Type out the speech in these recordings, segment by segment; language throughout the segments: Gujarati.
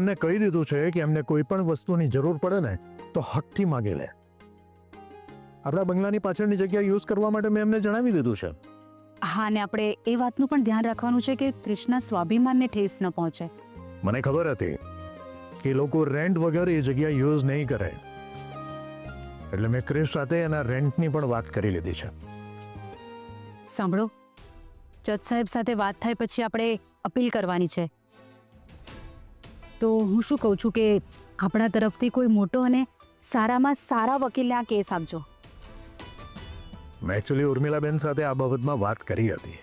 એમને કહી દીધું છે કે એમને કોઈ પણ વસ્તુની જરૂર પડે ને તો હકથી માગે લે. આપણા બંગલાની પાછળની જગ્યા યુઝ કરવા માટે મેં એમને જણાવી દીધું છે. હા, ને આપણે એ વાતનું પણ ધ્યાન રાખવાનું છે કે ક્રિશના સ્વાભિમાનને ઠેસ ન પહોંચે. મને ખબર હતી કે લોકો રેન્ટ વગર એ જગ્યા યુઝ નહીં કરે, એટલે મેં ક્રિશ સાથે એના રેન્ટની પણ વાત કરી લીધી છે. સાંભળો, જજ સાહેબ સાથે વાત થાય પછી આપણે અપીલ કરવાની છે. તો હું શું કહું છું કે આપણા તરફથી કોઈ મોટો અને સારામાં સારા વકીલને આ કેસ આપજો. મેં એકચ્યુઅલી ઉર્મિલાબેન સાથે આ બાબતમાં વાત કરી હતી,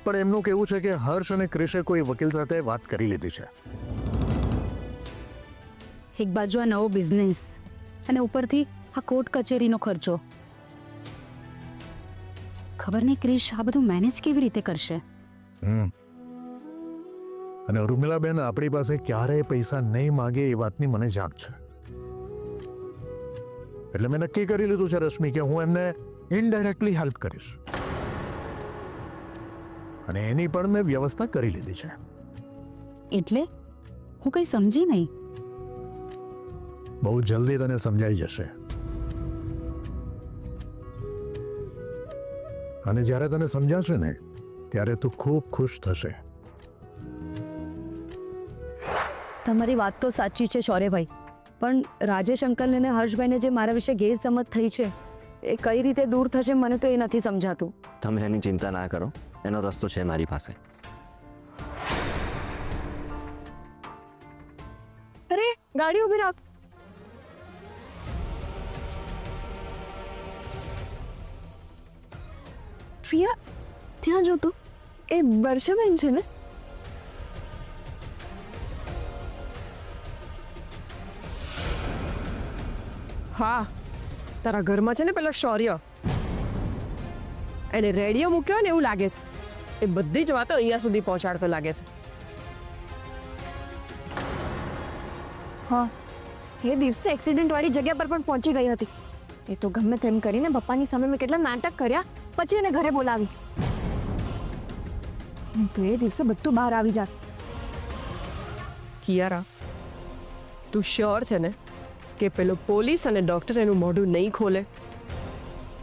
પણ એમનું કહેવું છે કે હર્ષ અને ક્રિશે કોઈ વકીલ સાથે વાત કરી લીધી છે. એક બાજુ આ નવો બિઝનેસ અને ઉપરથી આ કોર્ટ કચેરીનો ખર્ચો. ખબર નહીં ક્રિશ આ બધું મેનેજ કેવી રીતે કરશે. અને ઉર્મિલાબેન આપણી પાસે ક્યારેય પૈસા નહીં માગે એ વાતની મને જાણ છે. એટલે મેં નક્કી કરી લીધું છે રશ્મિ કે હું એમને ઇનડાયરેક્ટલી હેલ્પ કરીશ, અને એની પણ મેં વ્યવસ્થા કરી લીધી છે. એટલે હું કંઈ સમજી નહીં. બહુ જલ્દી તને સમજાઈ જશે, અને જ્યારે તને સમજાશે ને ત્યારે તું ખૂબ ખુશ થશે. તમારી વાત તો સાચી છે શૌર્યભાઈ, પણ રાજેશ અંકલને ને હર્ષભાઈને જે મારા વિશે ગેરસમજ થઈ છે એ કઈ રીતે દૂર થશે મને તો એ નથી સમજાતું. તમે એની ચિંતા ના કરો, એનો રસ્તો છે મારી પાસે. અરે ગાડી ઊભી રાખ. ફિયા, ત્યાં જો તું, એ વર્ષાબેન છે ને? હા, તારા ઘરમાં છે ને પેલો શૌર્ય, એને રેડિયો મૂક્યો ને એવું લાગે છે. એ બધી જ વાતો અહીંયા સુધી પહોંચાડતો લાગે છે. હા, એ દિવસે એક્સિડન્ટ વાળી જગ્યા પર પણ પહોંચી ગઈ હતી. એ તો ગમે તેમ કરીને પપ્પાની સામે મેં કેટલા નાટક કર્યા પછી એને ઘરે બોલાવી. તો એ દિવસે બધું બહાર આવી જાત. કિયારા, તું શ્યોર છે ને કે પેલો પોલીસ અને ડોક્ટર એનું મોઢું નહીં ખોલે?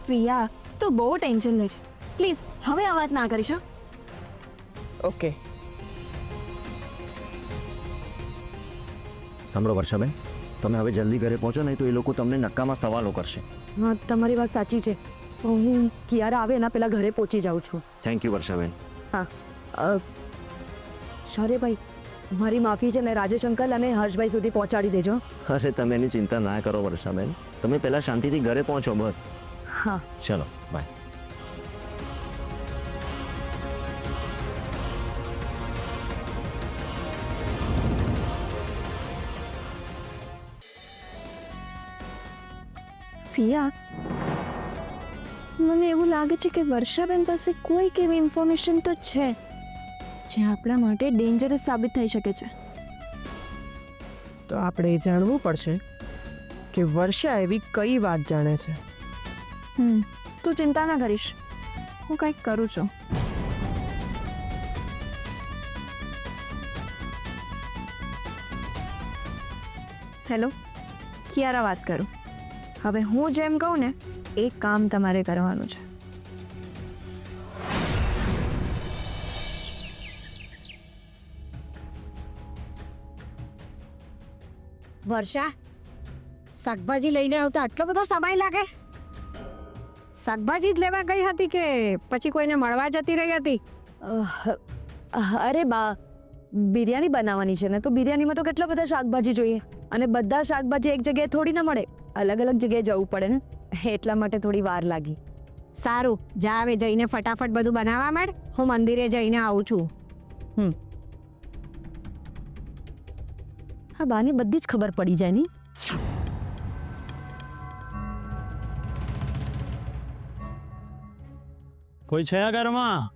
ફિયા, તો બહુ ટેન્શન લે છે. પ્લીઝ હવે આ વાત ના કરીશ. ઓકે. સાંભળો વર્ષાબેન, તમે હવે જલ્દી ઘરે પહોંચો, નહીં તો એ લોકો તમને નક્કામાં સવાલો કરશે. હા, તમારી વાત સાચી છે. હું કિયારા આવે એના પહેલા ઘરે પહોંચી જાઉં છું. થેન્ક યુ વર્ષાબેન. હા, શૌર્યભાઈ, મારી માફી છે ને રાજેશ અંકલ અને હર્ષભાઈ સુધી પહોંચાડી દેજો. અરે તમે એની ચિંતા ના કરો વર્ષાબેન, તમે પહેલાં શાંતિથી ઘરે પહોંચો બસ. હા ચલો બાય. ફિયા, મને એવું લાગે છે કે વર્ષાબેન પાસે કોઈક એવી ઇન્ફોર્મેશન તો છે જે આપણા માટે ડેન્જરસ સાબિત થઈ શકે છે. તો આપણે એ જાણવું પડશે કે વર્ષા એવી કઈ વાત જાણે છે. તું ચિંતા ના કરીશ, હું કંઈક કરું છું. હેલો, કિયારા વાત કરું. હવે હું જેમ કહું ને એ કામ તમારે કરવાનું છે. વર્ષા, શાકભાજી લઈને આવતા આટલો બધો સમય લાગે? શાકભાજી જ લેવા ગઈ હતી કે પછી કોઈને મળવા જતી રહી હતી? અરે બા, બિરયાની બનાવવાની છે ને, તો બિરયાનીમાં તો કેટલા બધા શાકભાજી જોઈએ, અને બધા શાકભાજી એક જગ્યાએ થોડી ના મળે, અલગ અલગ જગ્યાએ જવું પડે ને, એટલા માટે થોડી વાર લાગી. સારું, જા હવે જઈને ફટાફટ બધું બનાવવા માંડ. હું મંદિરે જઈને આવું છું. હા, બાની બધી જ ખબર પડી જાય ની. કોઈ છે આ ઘરમાં?